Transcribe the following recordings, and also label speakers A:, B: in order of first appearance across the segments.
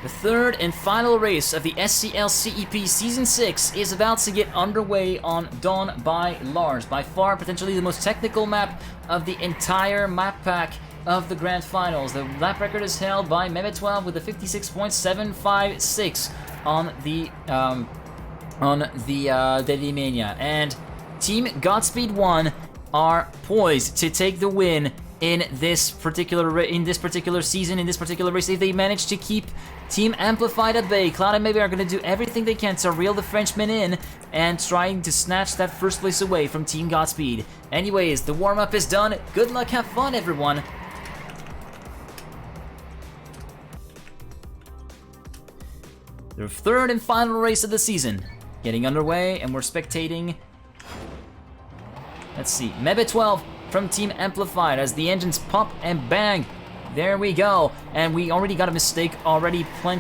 A: The third and final race of the SCL CEP Season 6 is about to get underway on Dawn by Lars. By far, potentially the most technical map of the entire map pack of the Grand Finals. The lap record is held by Mebe12 with a 56.756 on the Deadly And Team Godspeed 1 are poised to take the win in this particular season, in this particular race, if they manage to keep Team Amplified at bay. Cloud and Mebe are going to do everything they can to reel the Frenchmen in and trying to snatch that first place away from Team Godspeed. Anyways, the warm-up is done. Good luck, have fun, everyone. The third and final race of the season getting underway, and we're spectating. Let's see, Mebe12 from Team Amplified as the engines pop and bang. There we go, and we already got a mistake already, from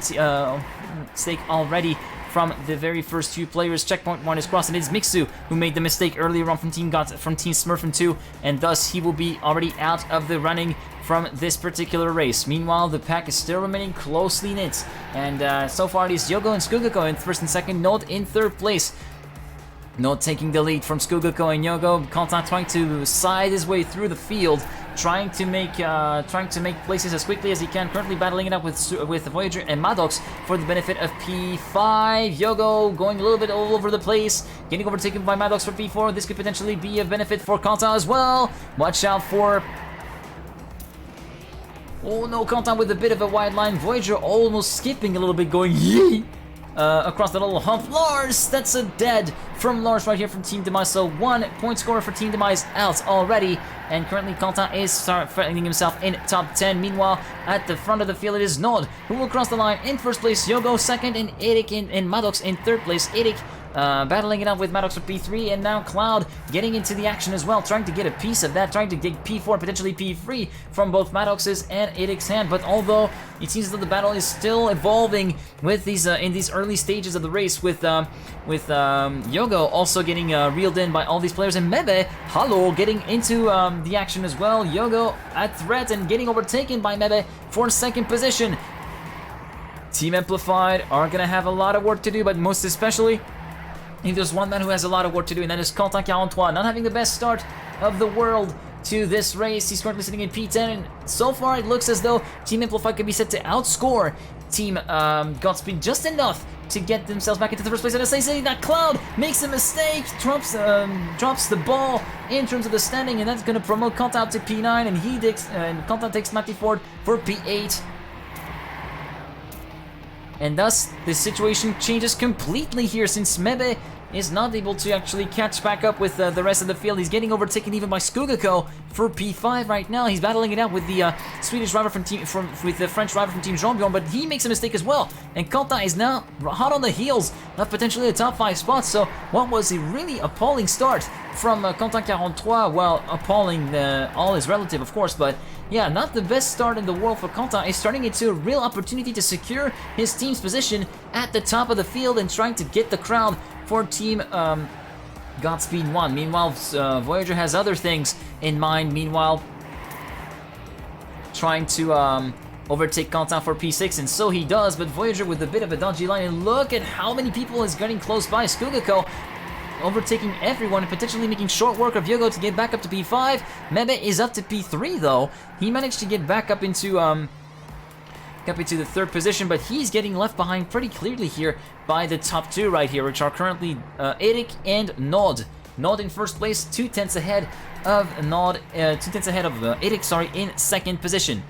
A: the very first few players. Checkpoint 1 is crossed, and it's Mixu who made the mistake earlier on from Team Smurfin 2, and thus he will be already out of the running from this particular race. Meanwhile, the pack is still remaining closely knit, and so far it is Yogo and Skugako in first and second, Node in third place. Node taking the lead from Skugako and Yogo. Quentin trying to side his way through the field, trying to make places as quickly as he can. Currently battling it up with Voyager and Maddox for the benefit of P5. Yogo going a little bit all over the place, getting overtaken by Maddox for P4. This could potentially be a benefit for Quentin as well. Watch out for... Oh no, Quentin with a bit of a wide line. Voyager almost skipping a little bit, going yee! Across the little hump. Lars, that's a dead from Lars right here from Team Demise. So 1 point scorer for Team Demise out already, and currently Quentin is finding himself in top 10. Meanwhile, at the front of the field it is Nod who will cross the line in first place, Yogo second, and Eric and Maddox in third place. Eric battling it out with Maddox for P3, and now Cloud getting into the action as well, trying to get a piece of that, trying to get P4, potentially P3 from both Maddox's and Eric's hand. But although it seems that the battle is still evolving with these in these early stages of the race, with Yogo also getting reeled in by all these players, and Mebe, hello, getting into the action as well. Yogo at threat and getting overtaken by Mebe for second position. Team Amplified are gonna have a lot of work to do, but most especially, if there's one man who has a lot of work to do, and that is Quentin 43, not having the best start of the world to this race. He's currently sitting in P10, and so far it looks as though Team Amplified could be set to outscore Team Godspeed just enough to get themselves back into the first place. And as I say, that Cloud makes a mistake, drops the ball in terms of the standing, and that's going to promote Quentin up to P9, and Quentin takes Matty Ford for P8. And thus, the situation changes completely here, since Mebe is not able to actually catch back up with the rest of the field. He's getting overtaken even by Skugako for P5 right now. He's battling it out with the Swedish driver with the French driver from Team Jean-Bjorn, but he makes a mistake as well. And Quentin is now hot on the heels of potentially the top 5 spots. So what was a really appalling start from Quentin 43? Well, appalling, all is relative, of course, but yeah, not the best start in the world for Quentin. Is turning into a real opportunity to secure his team's position at the top of the field and trying to get the crowd for Team Godspeed 1. Meanwhile, Voyager has other things in mind. Meanwhile, trying to overtake Quentin for P6, and so he does, but Voyager with a bit of a dodgy line, and look at how many people is getting close by. Skugako overtaking everyone and potentially making short work of Yogo to get back up to P5. Mebe is up to P3 though. He managed to get back up into the third position, but he's getting left behind pretty clearly here by the top 2 right here, which are currently Eric and Nod. Nod in first place, 2/10 ahead of Nod, 2/10 ahead of Eric, sorry, in second position.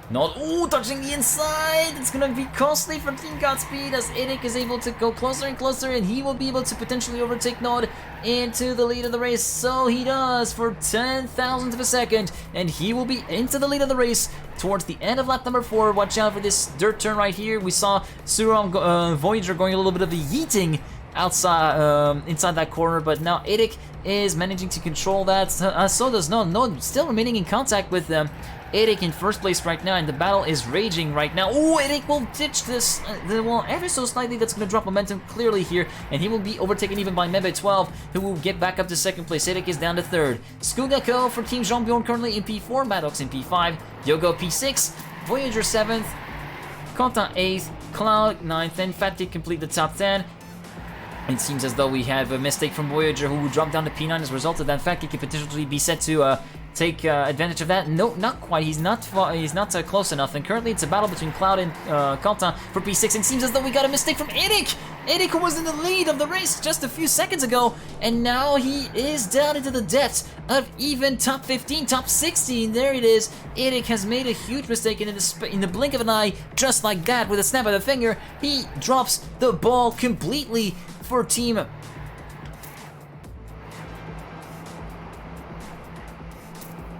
A: Nod, ooh, touching the inside. It's gonna be costly for Team Godspeed as Eric is able to go closer and closer, and he will be able to potentially overtake Nod into the lead of the race. So he does for 10,000th of a second, and he will be into the lead of the race towards the end of lap number 4. Watch out for this dirt turn right here. We saw Suram Voyager going a little bit of a yeeting outside, inside that corner, but now Eric is managing to control that. So does Nod. Nod still remaining in contact with Eric in first place right now, and the battle is raging right now. Oh, Eric will ditch this, well, ever so slightly. That's going to drop momentum clearly here, and he will be overtaken even by Mebe 12, who will get back up to second place. Eric is down to third. Skugako for Team Jean-Bjorn currently in P4, Maddox in P5, Yogo P6, Voyager 7th, Quentin 8th, Cloud 9th, and Fatih complete the top 10. It seems as though we have a mistake from Voyager, who will drop down to P9 as a result of that. Fatih could potentially be set to take advantage of that. No, not quite. He's not close enough. And currently it's a battle between Cloud and Quentin for P6. And it seems as though we got a mistake from Eric. Eric, who was in the lead of the race just a few seconds ago, and now he is down into the depths of even top 15, top 16. There it is. Eric has made a huge mistake, and in the blink of an eye, just like that, with a snap of the finger, he drops the ball completely for Team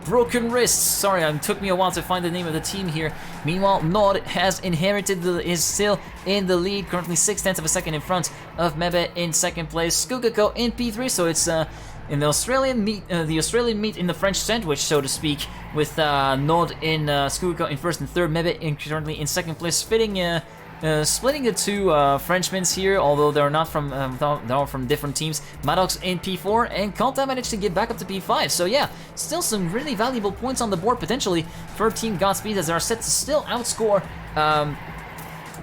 A: Broken Wrists. Sorry, it took me a while to find the name of the team here. Meanwhile, Nord has inherited is still in the lead, currently 0.6 of a second in front of Mebe in second place. Skugako in P3, so it's in the Australian meet in the French sandwich, so to speak, with Nord in Skugako in first and third, Mebe currently in second place, splitting the two Frenchmen here, although they're not from they're all from different teams. Maddox in P4, and Quentin managed to get back up to P5. So yeah, still some really valuable points on the board potentially for Team Godspeed, as they are set to still outscore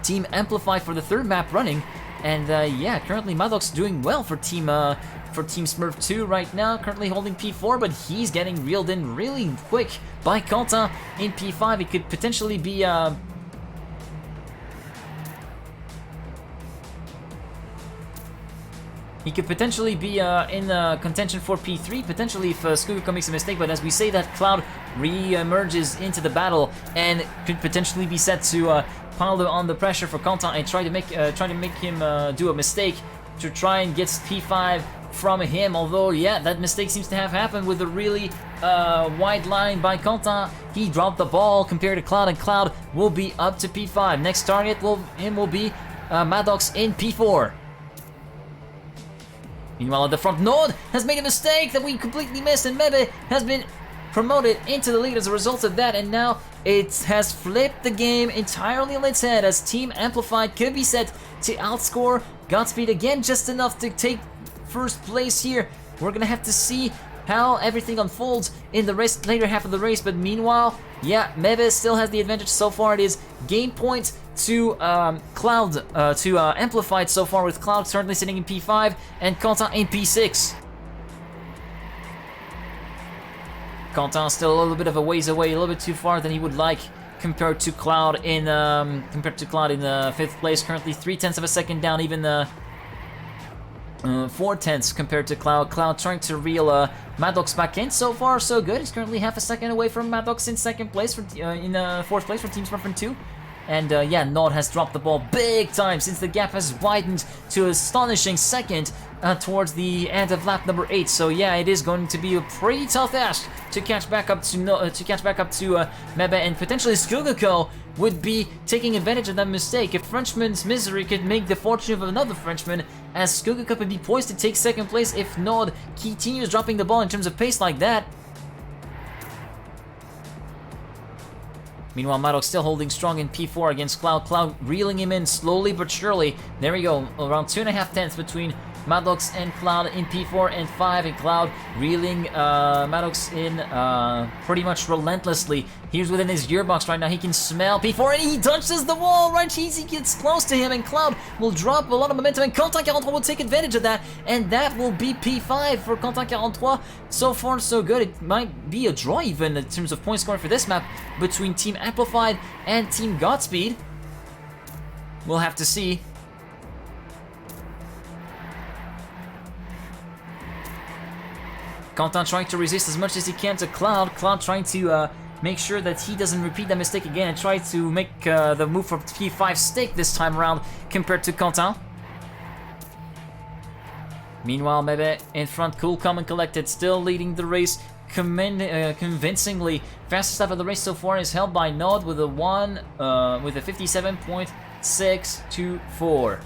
A: Team Amplify for the third map running. And yeah, currently Maddox doing well for Team Smurf 2 right now, currently holding P4, but he's getting reeled in really quick by Quentin in P5. It could potentially be he could potentially be in contention for P3, potentially if Skugako makes a mistake, but as we say that, Cloud re-emerges into the battle and could potentially be set to pile on the pressure for Quentin and try to make him do a mistake to try and get P5 from him. Although, yeah, that mistake seems to have happened with a really wide line by Quentin. He dropped the ball compared to Cloud, and Cloud will be up to P5. Next target will be Maddox in P4. Meanwhile, at the front, Nord has made a mistake that we completely missed, and Mebe has been promoted into the lead as a result of that, and now it has flipped the game entirely on its head, as Team Amplified could be set to outscore Godspeed again, just enough to take first place here. We're gonna have to see how everything unfolds in the later half of the race, but meanwhile, yeah, Mebe still has the advantage so far. It is game point to Cloud, to Amplified so far, with Cloud currently sitting in P5 and Quentin in P6. Quentin still a little bit of a ways away, a little bit too far than he would like compared to Cloud in 5th place, currently 0.3 of a second down, even 0.4 compared to Cloud. Cloud trying to reel Maddox back in. So far, so good. He's currently half a second away from Maddox in second place, in 4th place for Team Smurf 2. And yeah, Nord has dropped the ball big time since the gap has widened to an astonishing second towards the end of lap number 8. So yeah, it is going to be a pretty tough ask to catch back up to Mebe, and potentially Skugako would be taking advantage of that mistake. A Frenchman's misery could make the fortune of another Frenchman, as Skugako could be poised to take second place if Nord continues dropping the ball in terms of pace like that. Meanwhile, Maddox still holding strong in P4 against Cloud. Cloud reeling him in slowly but surely. There we go, around 2.5 between Maddox and Cloud in P4 and 5, and Cloud reeling Maddox in pretty much relentlessly. He's within his gearbox right now. He can smell P4, and he touches the wall right as he gets close to him, and Cloud will drop a lot of momentum, and Quentin 43 will take advantage of that, and that will be P5 for Quentin 43. So far, so good. It might be a draw even in terms of point scoring for this map between Team Amplified and Team Godspeed. We'll have to see. Quentin trying to resist as much as he can to Cloud. Cloud trying to make sure that he doesn't repeat that mistake again and try to make the move for P5 stick this time around compared to Quentin. Meanwhile, Mebe in front, cool, calm and collected, still leading the race convincingly. Fastest lap of the race so far is held by Nod with a 57.624.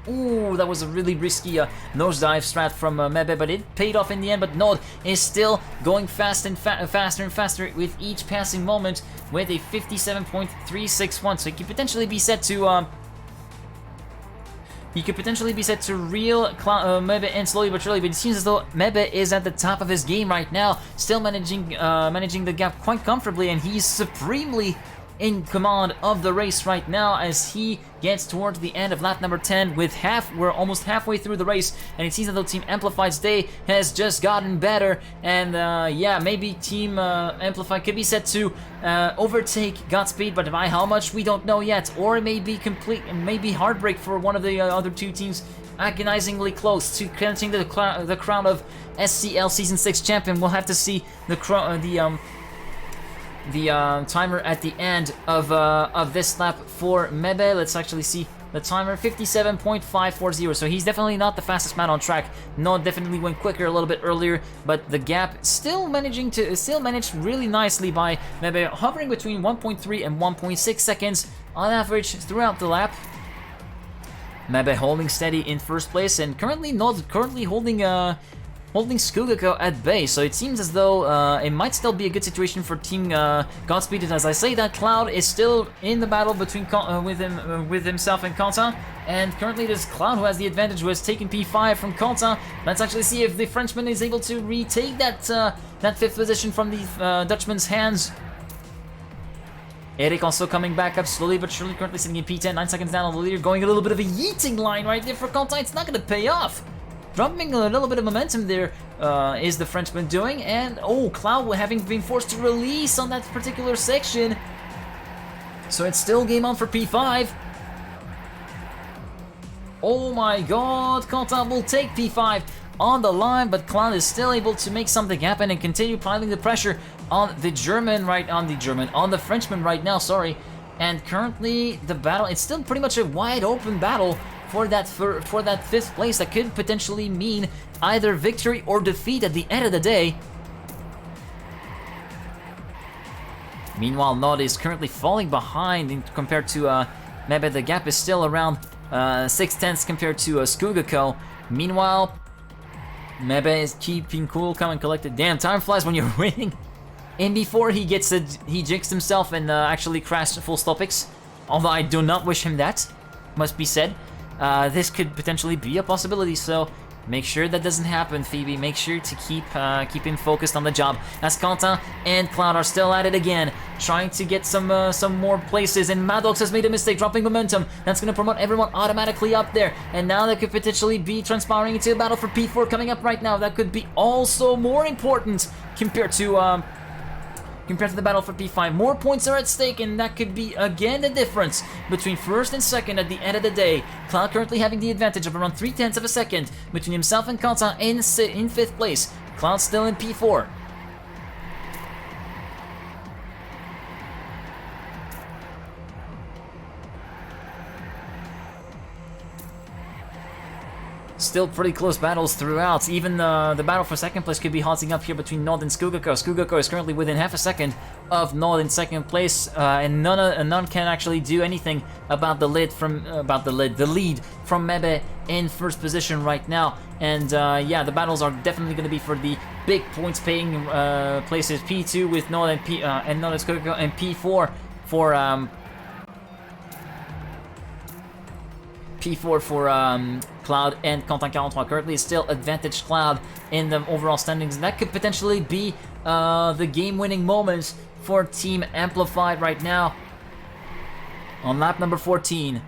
A: Ooh, that was a really risky nosedive strat from Mebe, but it paid off in the end. But Nod is still going faster and faster with each passing moment with a 57.361. So he could potentially be set to reel Mebe in slowly but surely, but it seems as though Mebe is at the top of his game right now, still managing the gap quite comfortably, and he's supremely in command of the race right now as he gets towards the end of lap number 10 with we're almost halfway through the race, and it seems as though Team Amplified's day has just gotten better, and yeah, maybe Team Amplified could be set to overtake Godspeed, but by how much we don't know yet, or it may be maybe heartbreak for one of the other two teams, agonizingly close to clinching the crown of SCL Season 6 champion. We'll have to see the timer at the end of this lap for Mebe. Let's actually see the timer, 57.540. So he's definitely not the fastest man on track. No, definitely went quicker a little bit earlier, but the gap still managed really nicely by Mebe, hovering between 1.3 and 1.6 seconds on average throughout the lap. Mebe holding steady in first place, and currently holding Skugako at bay, so it seems as though it might still be a good situation for Team Godspeed. And as I say that, Cloud is still in the battle between with himself and Quentin, and currently it is Cloud who has the advantage, who has taken P5 from Quentin. Let's actually see if the Frenchman is able to retake that fifth position from the Dutchman's hands. Eric also coming back up slowly but surely, currently sitting in P10, 9 seconds down on the leader, going a little bit of a yeeting line right there for Quentin. It's not going to pay off. Dropping a little bit of momentum there is the Frenchman doing, and oh, Cloud having been forced to release on that particular section. So it's still game on for P5. Oh my god, Quentin will take P5 on the line, but Cloud is still able to make something happen and continue piling the pressure on the Frenchman right now, sorry. And currently the battle, it's still pretty much a wide open battle for that fifth place that could potentially mean either victory or defeat at the end of the day. Meanwhile, Nod is currently falling behind compared to Mebe. The gap is still around 6/10 compared to Skugako. Meanwhile, Mebe is keeping cool, calm and collected. Damn, time flies when you're winning. And before he jinxed himself and actually crashed full stopics. Although I do not wish him that, must be said. This could potentially be a possibility, so make sure that doesn't happen, Phoebe. Make sure to keep him focused on the job, as Quentin and Cloud are still at it again, trying to get some more places. And Maddox has made a mistake, dropping momentum. That's going to promote everyone automatically up there, and now that could potentially be transpiring into a battle for P4 coming up right now. That could be also more important compared to the battle for P5. More points are at stake, and that could be again the difference between first and second at the end of the day. Cloud currently having the advantage of around 0.3 of a second between himself and Quentin in fifth place. Cloud still in P4. Still pretty close battles throughout. Even the battle for second place could be hotting up here between Nod and Skugako. Skugako is currently within half a second of Nod in second place, and none can actually do anything about the lead from Mebe in first position right now. And yeah, the battles are definitely going to be for the big points-paying places. P2 with Nod and Nod and Skugako, and P4 for Cloud and Quentin 43. Currently it's still advantage Cloud in the overall standings, and that could potentially be the game-winning moments for Team Amplified right now on lap number 14.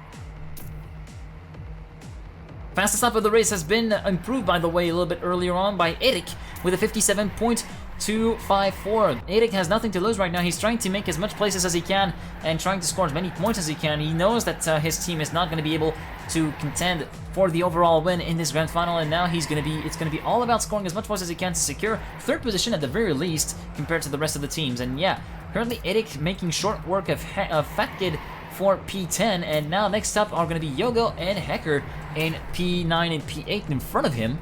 A: Fastest lap of the race has been improved, by the way, a little bit earlier on by Eric with a 57.254. Eric has nothing to lose right now. He's trying to make as much places as he can and trying to score as many points as he can. He knows that his team is not going to be able to contend for the overall win in this grand final, and now it's going to be all about scoring as much points as he can to secure third position at the very least compared to the rest of the teams. And yeah, currently Eric making short work of Fat Kid for P10, and now next up are going to be Yogo and Hacker in P9 and P8 in front of him.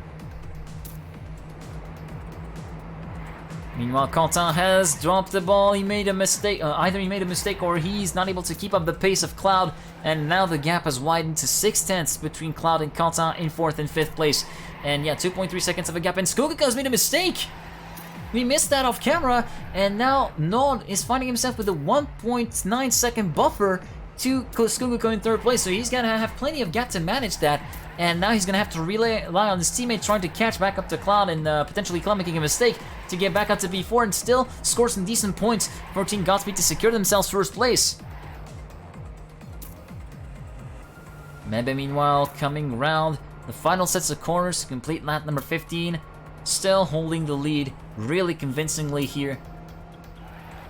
A: Meanwhile, Quentin has dropped the ball. He made a mistake. Either he made a mistake or he's not able to keep up the pace of Cloud. And now the gap has widened to 6/10 between Cloud and Quentin in 4th and 5th place. And yeah, 2.3 seconds of a gap. And Skugako has made a mistake. We missed that off camera. And now Nod is finding himself with a 1.9 second buffer to Skugako in 3rd place. So he's going to have plenty of gap to manage that. And now he's going to have to rely on his teammate trying to catch back up to Cloud and potentially Cloud making a mistake to get back up to B4 and still score some decent points for Team Godspeed to secure themselves 1st place. Mebe, meanwhile, coming round the final sets of corners to complete lap number 15. Still holding the lead really convincingly here.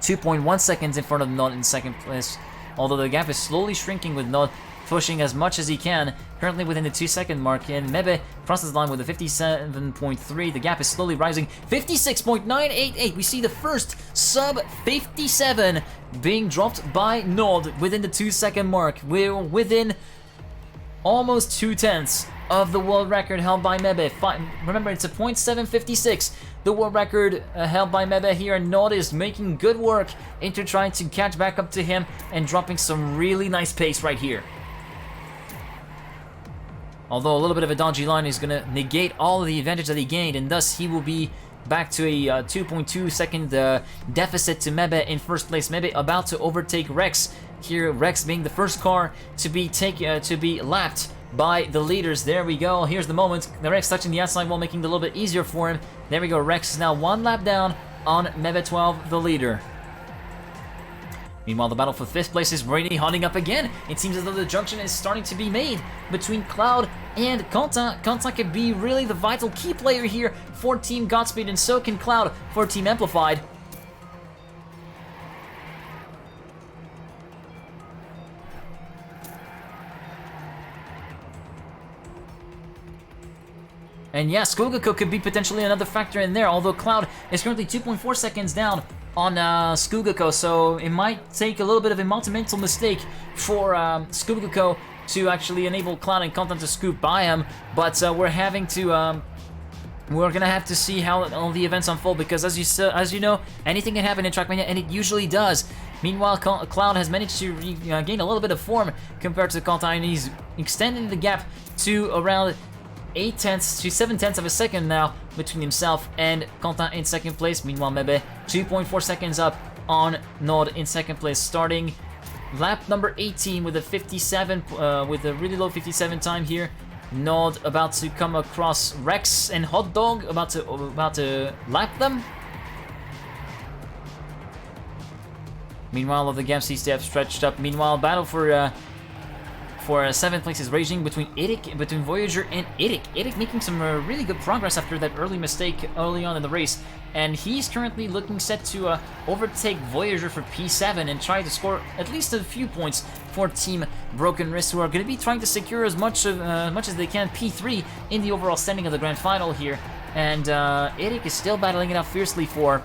A: 2.1 seconds in front of Nod in 2nd place. Although the gap is slowly shrinking with Nod pushing as much as he can, currently within the 2-second mark, and Mebe crosses the line with a 57.3. The gap is slowly rising. 56.988. We see the first sub 57 being dropped by Nod within the 2-second mark. We're within almost 2/10 of the world record held by Mebe. Remember, it's a .756. The world record held by Mebe here, and Nod is making good work into trying to catch back up to him and dropping some really nice pace right here. Although a little bit of a dodgy line is going to negate all of the advantage that he gained, and thus he will be back to a 2.2 second deficit to Mebe in 1st place. Mebe about to overtake Rex here, Rex being the first car to be lapped by the leaders. There we go. Here's the moment. The Rex touching the outside wall, making it a little bit easier for him. There we go. Rex is now 1 lap down on Mebe 12, the leader. Meanwhile, the battle for 5th place is really hotting up again. It seems as though the junction is starting to be made between Cloud and Quentin. Quentin could be really the vital key player here for Team Godspeed, and so can Cloud for Team Amplified. And yeah, Skugako could be potentially another factor in there, although Cloud is currently 2.4 seconds down on Skugako, so it might take a little bit of a monumental mistake for Skugako to actually enable Cloud and Quentin to scoop by him, but we're gonna have to see how all the events unfold, because as you know, anything can happen in Trackmania, and it usually does. Meanwhile, Cloud has managed to gain a little bit of form compared to Quentin, and he's extending the gap to around 8/10 to 7/10 of a second now between himself and Quentin in 2nd place. Meanwhile, Mebe 2.4 seconds up on Nod in 2nd place, starting lap number 18 with a 57, with a really low 57 time here. Nod about to come across Rex and Hot Dog, about to lap them. Meanwhile, all the gap seems to have stretched up. Meanwhile, battle for 7th place is raging between Voyager and Idik. Idik making some really good progress after that early mistake early on in the race, and he's currently looking set to overtake Voyager for P7 and try to score at least a few points for Team Broken Wrist, who are going to be trying to secure as much as they can P3 in the overall standing of the grand final here. And Idik is still battling it out fiercely for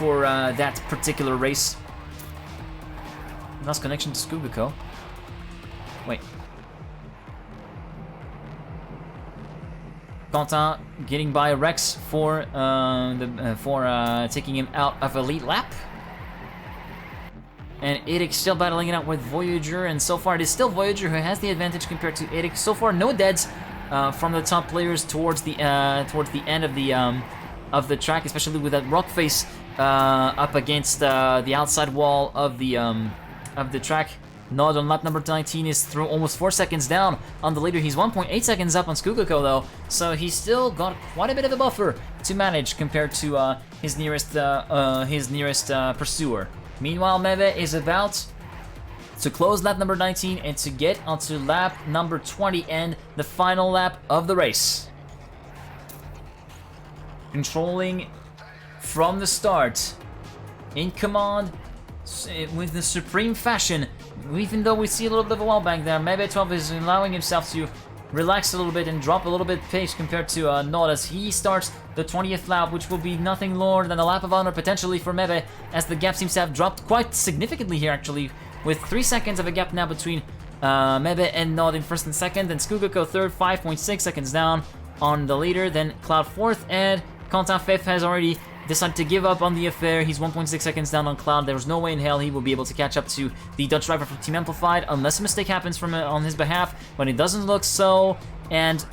A: that particular race. Lost connection to Skugako. Wait. Quentin getting by Rex for taking him out of a lead lap. And Idik still battling it out with Voyager, and so far it is still Voyager who has the advantage compared to Idik. So far, no deads from the top players towards the end of the track, especially with that rock face up against the outside wall of the track. Nod on lap number 19 is through almost 4 seconds down on the leader. He's 1.8 seconds up on Skugako though, so he's still got quite a bit of a buffer to manage compared to his nearest pursuer. Meanwhile, Mebe is about to close lap number 19 and to get onto lap number 20 and the final lap of the race. Controlling from the start, in command with the supreme fashion. Even though we see a little bit of a wall bank there, Mebe 12 is allowing himself to relax a little bit and drop a little bit pace compared to Nod as he starts the 20th lap, which will be nothing lower than a lap of honor potentially for Mebe, as the gap seems to have dropped quite significantly here actually, with 3 seconds of a gap now between Mebe and Nod in 1st and 2nd, then Skugako 3rd, 5.6 seconds down on the leader, then Cloud 4th, and Quentin Fifth has already decided to give up on the affair. He's 1.6 seconds down on Cloud. There's no way in hell he will be able to catch up to the Dutch driver from Team Amplified unless a mistake happens from on his behalf, but it doesn't look so. And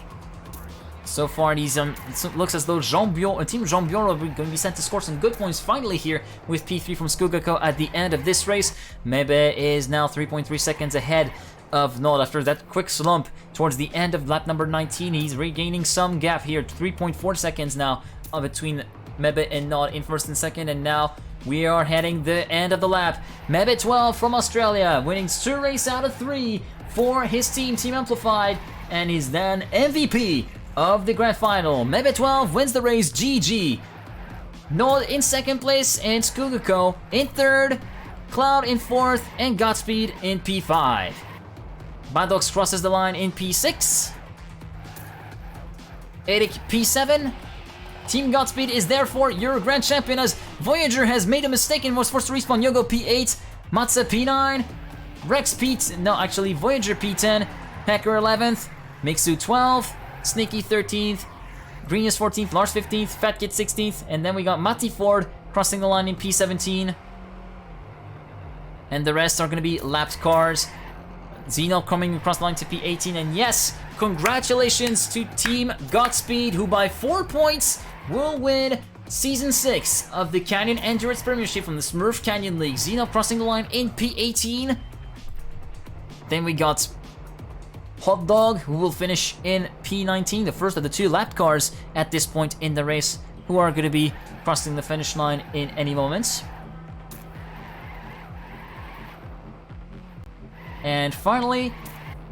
A: so far, it looks as though Team Jean-Bjorn are going to be sent to score some good points finally here with P3 from Skugako at the end of this race. Mebe is now 3.3 seconds ahead of Nod after that quick slump towards the end of lap number 19. He's regaining some gap here, 3.4 seconds now between Mebe and Nod in first and second, and now we are heading the end of the lap. Mebe 12 from Australia, winning 2 races out of 3 for his team, Team Amplified, and is then MVP of the grand final. Mebe 12 wins the race, GG. Nod in second place, and Skugako in third, Cloud in fourth, and Godspeed in P5. Maddox crosses the line in P6. Eric P7. Team Godspeed is therefore your grand champion as Voyager has made a mistake and was forced to respawn. Yogo P8, Matza P9, Rex Voyager P10, Hacker 11th, Mixu 12th, Sneaky 13th, Greenius 14th, Lars 15th, Fat Kid 16th, and then we got Matty Ford crossing the line in P17. And the rest are going to be lapped cars. Zeno coming across the line to P18, and yes, congratulations to Team Godspeed, who by 4 points will win Season 6 of the Canyon Endurance Premiership from the Smurf Canyon League. Zeno crossing the line in P18. Then we got Hot Dog, who will finish in P19, the first of the 2 lapped cars at this point in the race, who are going to be crossing the finish line in any moment. And finally,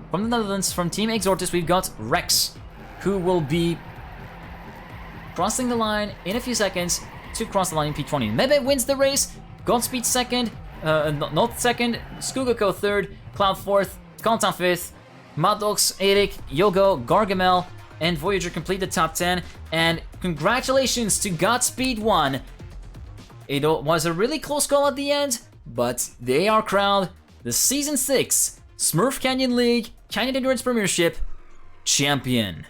A: from the Netherlands, from Team Exortus, we've got Rex, who will be crossing the line in a few seconds to cross the line in P20. Mebe wins the race, Godspeed second, not second, Skugako third, Cloud fourth, Quentin fifth, Maddox, Eric, Yogo, Gargamel, and Voyager complete the top 10. And congratulations to Godspeed 1. It was a really close call at the end, but they are crowned the Season 6 Smurf Canyon League Canyon Endurance Premiership champion.